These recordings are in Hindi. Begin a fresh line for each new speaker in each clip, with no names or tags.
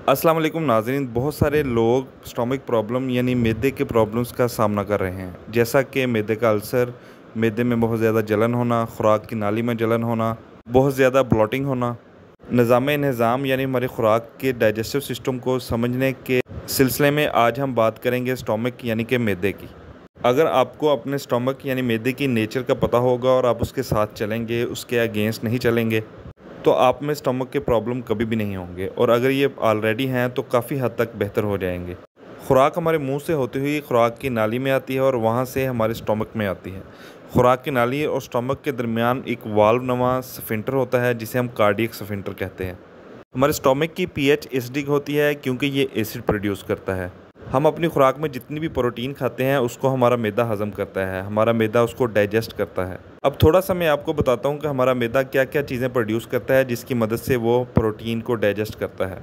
अस्सलाम वालेकुम नाज़रीन। बहुत सारे लोग स्टोमक प्रॉब्लम यानी मैदे के प्रॉब्लम्स का सामना कर रहे हैं, जैसा कि मैदे का अल्सर, मैदे में बहुत ज़्यादा जलन होना, खुराक की नाली में जलन होना, बहुत ज़्यादा ब्लॉटिंग होना। निज़ाम यानी हमारी खुराक के डाइजेस्टिव सिस्टम को समझने के सिलसिले में आज हम बात करेंगे स्टोमक यानी कि मैदे की। अगर आपको अपने स्टोमक यानी मैदे की नेचर का पता होगा और आप उसके साथ चलेंगे, उसके अगेंस्ट नहीं चलेंगे, तो आप में स्टमक के प्रॉब्लम कभी भी नहीं होंगे, और अगर ये ऑलरेडी हैं तो काफ़ी हद तक बेहतर हो जाएंगे। खुराक हमारे मुंह से होती हुई खुराक की नाली में आती है और वहाँ से हमारे स्टमक में आती है। खुराक की नाली और स्टमक के दरमियान एक वाल्व नुमा स्फिंक्टर होता है जिसे हम कार्डियक स्फिंक्टर कहते हैं। हमारे स्टमक की पीएच एसिडिक होती है क्योंकि ये एसिड प्रोड्यूस करता है। हम अपनी खुराक में जितनी भी प्रोटीन खाते हैं उसको हमारा मैदा हज़म करता है, हमारा मैदा उसको डाइजेस्ट करता है। अब थोड़ा सा मैं आपको बताता हूँ कि हमारा मैदा क्या क्या चीज़ें प्रोड्यूस करता है जिसकी मदद से वो प्रोटीन को डाइजेस्ट करता है।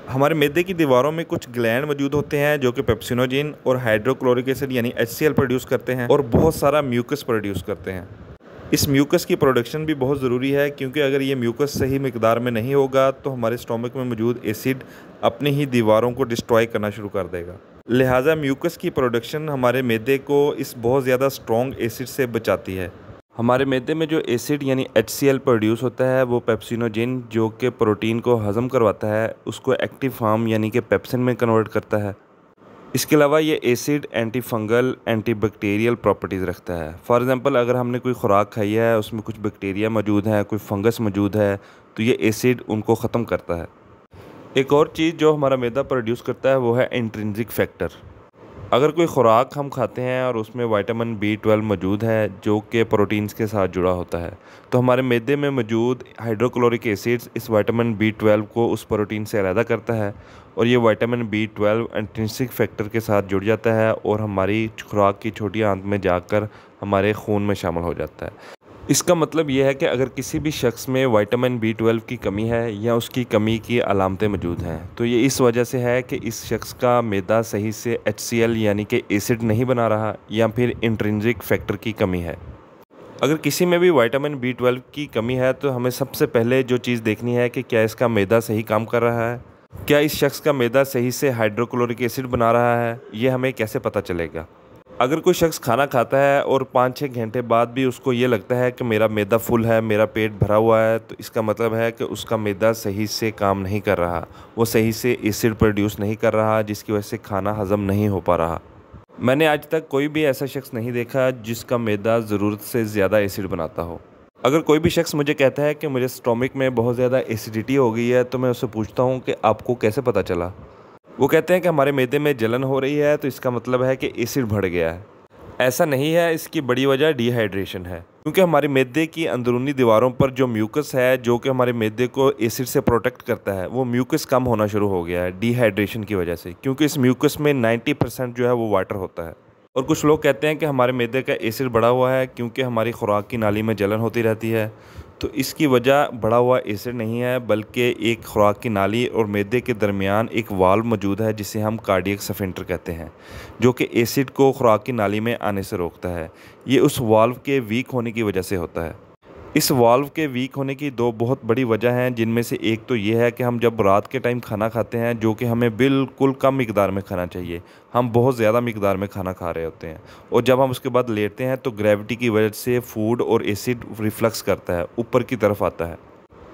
हमारे मैदे की दीवारों में कुछ ग्लैंड मौजूद होते हैं जो कि पेप्सिनोजेन और हाइड्रोक्लोरिक एसिड यानी HCl प्रोड्यूस करते हैं और बहुत सारा म्यूकस प्रोड्यूस करते हैं। इस म्यूकस की प्रोडक्शन भी बहुत ज़रूरी है क्योंकि अगर ये म्यूकस सही मिकदार में नहीं होगा तो हमारे स्टोमक में मौजूद एसिड अपनी ही दीवारों को डिस्ट्रॉय करना शुरू कर देगा। लिहाजा म्यूकस की प्रोडक्शन हमारे मैदे को इस बहुत ज़्यादा स्ट्रॉन्ग एसिड से बचाती है। हमारे मैदे में जो एसिड यानी HCl प्रोड्यूस होता है वो पेप्सिनोजेन जो कि प्रोटीन को हज़म करवाता है उसको एक्टिव फॉर्म यानी कि पेप्सिन में कन्वर्ट करता है। इसके अलावा ये acid anti fungal anti bacterial properties रखता है। फॉर एग्ज़ाम्पल अगर हमने कोई ख़ुराक खाई है उसमें कुछ बैक्टीरिया मौजूद है, कोई फंगस मौजूद है, तो ये एसिड उनको ख़त्म करता है। एक और चीज़ जो हमारा मैदा प्रोड्यूस करता है वो है इंट्रिंसिक फैक्टर। अगर कोई ख़ुराक हम खाते हैं और उसमें विटामिन B12 मौजूद है जो कि प्रोटीन्स के साथ जुड़ा होता है, तो हमारे मैदे में मौजूद हाइड्रोक्लोरिक एसिड्स इस विटामिन B12 को उस प्रोटीन से अलग करता है और ये विटामिन B12 इंट्रिंसिक फैक्टर के साथ जुड़ जाता है और हमारी खुराक की छोटी आंत में जाकर हमारे खून में शामिल हो जाता है। इसका मतलब यह है कि अगर किसी भी शख्स में विटामिन B12 की कमी है या उसकी कमी की अलामतें मौजूद हैं तो ये इस वजह से है कि इस शख्स का मैदा सही से HCl यानी कि एसिड नहीं बना रहा या फिर इंट्रिंसिक फैक्टर की कमी है। अगर किसी में भी विटामिन B12 की कमी है तो हमें सबसे पहले जो चीज़ देखनी है कि क्या इसका मैदा सही काम कर रहा है, क्या इस शख्स का मैदा सही से हाइड्रोक्लोरिक एसिड बना रहा है, ये हमें कैसे पता चलेगा। अगर कोई शख्स खाना खाता है और 5-6 घंटे बाद भी उसको ये लगता है कि मेरा मैदा फुल है, मेरा पेट भरा हुआ है, तो इसका मतलब है कि उसका मैदा सही से काम नहीं कर रहा, वो सही से एसिड प्रोड्यूस नहीं कर रहा जिसकी वजह से खाना हज़म नहीं हो पा रहा। मैंने आज तक कोई भी ऐसा शख्स नहीं देखा जिसका मैदा ज़रूरत से ज़्यादा एसिड बनाता हो। अगर कोई भी शख्स मुझे कहता है कि मुझे स्टोमक में बहुत ज़्यादा एसिडिटी हो गई है तो मैं उससे पूछता हूँ कि आपको कैसे पता चला। वो कहते हैं कि हमारे मैदे में जलन हो रही है तो इसका मतलब है कि एसिड बढ़ गया है। ऐसा नहीं है, इसकी बड़ी वजह डिहाइड्रेशन है क्योंकि हमारे मैदे की अंदरूनी दीवारों पर जो म्यूकस है जो कि हमारे मैदे को एसिड से प्रोटेक्ट करता है वो म्यूकस कम होना शुरू हो गया है डिहाइड्रेशन की वजह से, क्योंकि इस म्यूकस में 90% जो है वो वाटर होता है। और कुछ लोग कहते हैं कि हमारे मैदे का एसिड बढ़ा हुआ है क्योंकि हमारी खुराक की नाली में जलन होती रहती है, तो इसकी वजह बढ़ा हुआ एसिड नहीं है बल्कि एक खुराक की नाली और मैदे के दरमियान एक वाल्व मौजूद है जिसे हम कार्डियक स्फिंक्टर कहते हैं जो कि एसिड को खुराक की नाली में आने से रोकता है। ये उस वाल्व के वीक होने की वजह से होता है। इस वाल्व के वीक होने की दो बहुत बड़ी वजह हैं जिनमें से एक तो ये है कि हम जब रात के टाइम खाना खाते हैं जो कि हमें बिल्कुल कम मिकदार में खाना चाहिए, हम बहुत ज़्यादा मिकदार में खाना खा रहे होते हैं और जब हम उसके बाद लेटते हैं तो ग्रेविटी की वजह से फूड और एसिड रिफ्लक्स करता है, ऊपर की तरफ आता है,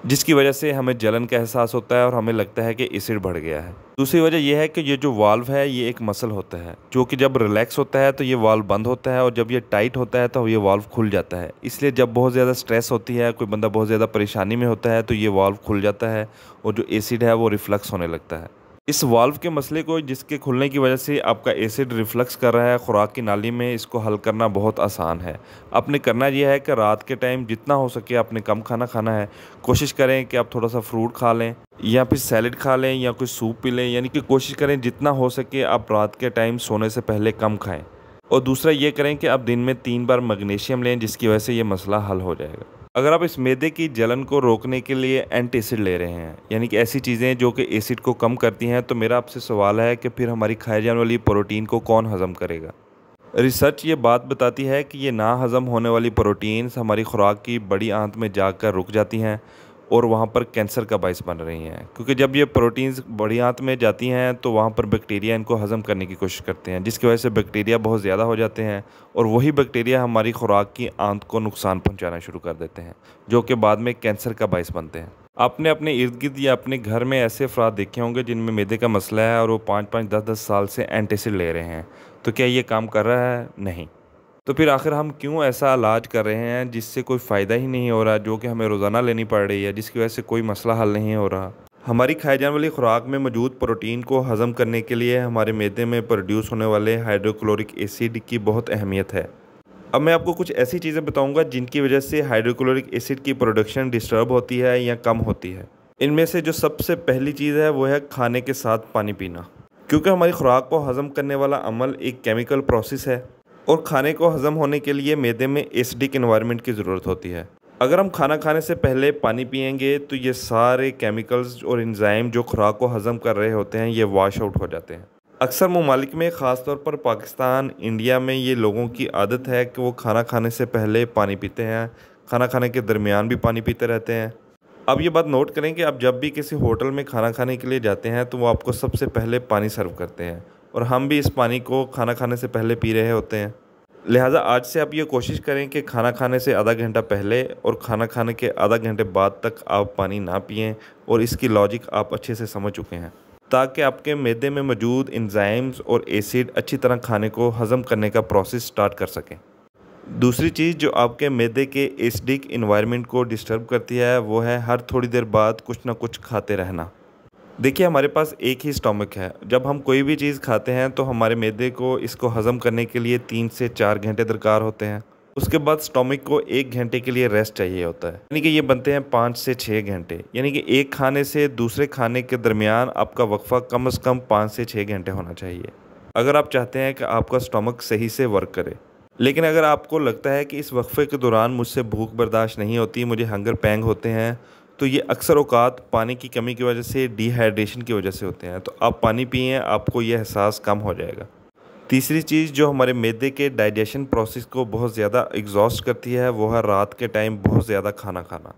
जिसकी वजह से हमें जलन का एहसास होता है और हमें लगता है कि एसिड बढ़ गया है। दूसरी वजह यह है कि ये जो वाल्व है ये एक मसल होता है जो कि जब रिलैक्स होता है तो ये वाल्व बंद होता है और जब ये टाइट होता है तो ये वाल्व खुल जाता है। इसलिए जब बहुत ज़्यादा स्ट्रेस होती है, कोई बंदा बहुत ज़्यादा परेशानी में होता है तो ये वाल्व खुल जाता है और जो एसिड है वो रिफ्लक्स होने लगता है। इस वाल्व के मसले को जिसके खुलने की वजह से आपका एसिड रिफ्लक्स कर रहा है खुराक की नाली में, इसको हल करना बहुत आसान है। आपने करना यह है कि रात के टाइम जितना हो सके आपने कम खाना खाना है। कोशिश करें कि आप थोड़ा सा फ्रूट खा लें या फिर सैलेड खा लें या कोई सूप पी लें, यानी कि कोशिश करें जितना हो सके आप रात के टाइम सोने से पहले कम खाएँ। और दूसरा ये करें कि आप दिन में 3 बार मैग्नीशियम लें जिसकी वजह से ये मसला हल हो जाएगा। अगर आप इस मैदे की जलन को रोकने के लिए एंटासिड ले रहे हैं, यानी कि ऐसी चीज़ें जो कि एसिड को कम करती हैं, तो मेरा आपसे सवाल है कि फिर हमारी खाई जाने वाली प्रोटीन को कौन हज़म करेगा। रिसर्च ये बात बताती है कि ये ना हज़म होने वाली प्रोटीन्स हमारी खुराक की बड़ी आंत में जाकर रुक जाती हैं और वहाँ पर कैंसर का बायस बन रही हैं, क्योंकि जब ये प्रोटीन्स बड़ी आंत में जाती हैं तो वहाँ पर बैक्टीरिया इनको हज़म करने की कोशिश करते हैं, जिसकी वजह से बैक्टीरिया बहुत ज़्यादा हो जाते हैं और वही बैक्टीरिया हमारी खुराक की आंत को नुकसान पहुँचाना शुरू कर देते हैं, जो कि बाद में कैंसर का बायस बनते हैं। आपने अपने इर्द गिर्द या अपने घर में ऐसे अफराद देखे होंगे जिनमें मैदे का मसला है और वो 5-5, 10-10 साल से एंटासिड ले रहे हैं। तो क्या ये काम कर रहा है? नहीं। तो फिर आखिर हम क्यों ऐसा इलाज कर रहे हैं जिससे कोई फ़ायदा ही नहीं हो रहा, जो कि हमें रोज़ाना लेनी पड़ रही है, जिसकी वजह से कोई मसला हल नहीं हो रहा। हमारी खाई जाने वाली खुराक में मौजूद प्रोटीन को हज़म करने के लिए हमारे मैदे में प्रोड्यूस होने वाले हाइड्रोक्लोरिक एसिड की बहुत अहमियत है। अब मैं आपको कुछ ऐसी चीज़ें बताऊंगा जिनकी वजह से हाइड्रोक्लोरिक एसिड की प्रोडक्शन डिस्टर्ब होती है या कम होती है। इनमें से जो सबसे पहली चीज़ है वो है खाने के साथ पानी पीना, क्योंकि हमारी खुराक को हज़म करने वाला अमल एक केमिकल प्रोसेस है और खाने को हज़म होने के लिए मैदे में एसिडिक एनवायरनमेंट की ज़रूरत होती है। अगर हम खाना खाने से पहले पानी पिएंगे तो ये सारे केमिकल्स और एंजाइम जो खुराक को हज़म कर रहे होते हैं ये वॉश आउट हो जाते हैं। अक्सर ममालिक में, ख़ास तौर पर पाकिस्तान, इंडिया में ये लोगों की आदत है कि वो खाना खाने से पहले पानी पीते हैं, खाना खाने के दरमियान भी पानी पीते रहते हैं। अब ये बात नोट करें कि आप जब भी किसी होटल में खाना खाने के लिए जाते हैं तो वो आपको सबसे पहले पानी सर्व करते हैं और हम भी इस पानी को खाना खाने से पहले पी रहे होते हैं। लिहाजा आज से आप ये कोशिश करें कि खाना खाने से आधा घंटा पहले और खाना खाने के आधा घंटे बाद तक आप पानी ना पिएं और इसकी लॉजिक आप अच्छे से समझ चुके हैं, ताकि आपके मैदे में मौजूद एंजाइम्स और एसिड अच्छी तरह खाने को हज़म करने का प्रोसेस स्टार्ट कर सकें। दूसरी चीज़ जो आपके मैदे के एसिडिक एनवायरनमेंट को डिस्टर्ब करती है वो है हर थोड़ी देर बाद कुछ ना कुछ खाते रहना। देखिए, हमारे पास एक ही स्टमक है। जब हम कोई भी चीज़ खाते हैं तो हमारे मैदे को इसको हज़म करने के लिए 3 से 4 घंटे दरकार होते हैं। उसके बाद स्टमक को 1 घंटे के लिए रेस्ट चाहिए होता है, यानी कि ये बनते हैं 5 से 6 घंटे। यानी कि एक खाने से दूसरे खाने के दरमियान आपका वक्फा कम से कम 5 से 6 घंटे होना चाहिए, अगर आप चाहते हैं कि आपका स्टमक सही से वर्क करे। लेकिन अगर आपको लगता है कि इस वक्फे के दौरान मुझसे भूख बर्दाश्त नहीं होती, मुझे हंगर पैंग होते हैं, तो ये अक्सर औकात पानी की कमी की वजह से, डिहाइड्रेशन की वजह से होते हैं। तो आप पानी पिएं, आपको ये एहसास कम हो जाएगा। तीसरी चीज़ जो हमारे मैदे के डाइजेशन प्रोसेस को बहुत ज़्यादा एग्जॉस्ट करती है वो है रात के टाइम बहुत ज़्यादा खाना खाना,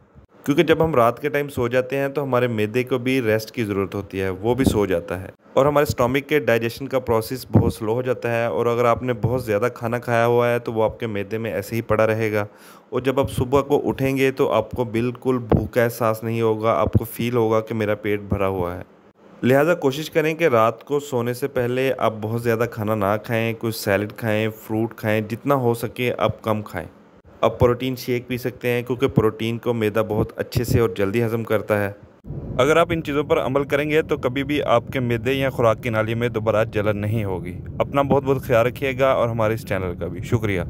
क्योंकि जब हम रात के टाइम सो जाते हैं तो हमारे मैदे को भी रेस्ट की ज़रूरत होती है, वो भी सो जाता है और हमारे स्टमक के डाइजेशन का प्रोसेस बहुत स्लो हो जाता है। और अगर आपने बहुत ज़्यादा खाना खाया हुआ है तो वो आपके मैदे में ऐसे ही पड़ा रहेगा और जब आप सुबह को उठेंगे तो आपको बिल्कुल भूख का एहसास नहीं होगा, आपको फ़ील होगा कि मेरा पेट भरा हुआ है। लिहाजा कोशिश करें कि रात को सोने से पहले आप बहुत ज़्यादा खाना ना खाएं, कुछ सैलड खाएं, फ्रूट खाएं, जितना हो सके आप कम खाएं। आप प्रोटीन शेक पी सकते हैं, क्योंकि प्रोटीन को मैदा बहुत अच्छे से और जल्दी हज़म करता है। अगर आप इन चीज़ों पर अमल करेंगे तो कभी भी आपके मैदे या खुराक की नाली में दोबारा जलन नहीं होगी। अपना बहुत बहुत ख्याल रखिएगा और हमारे इस चैनल का भी शुक्रिया।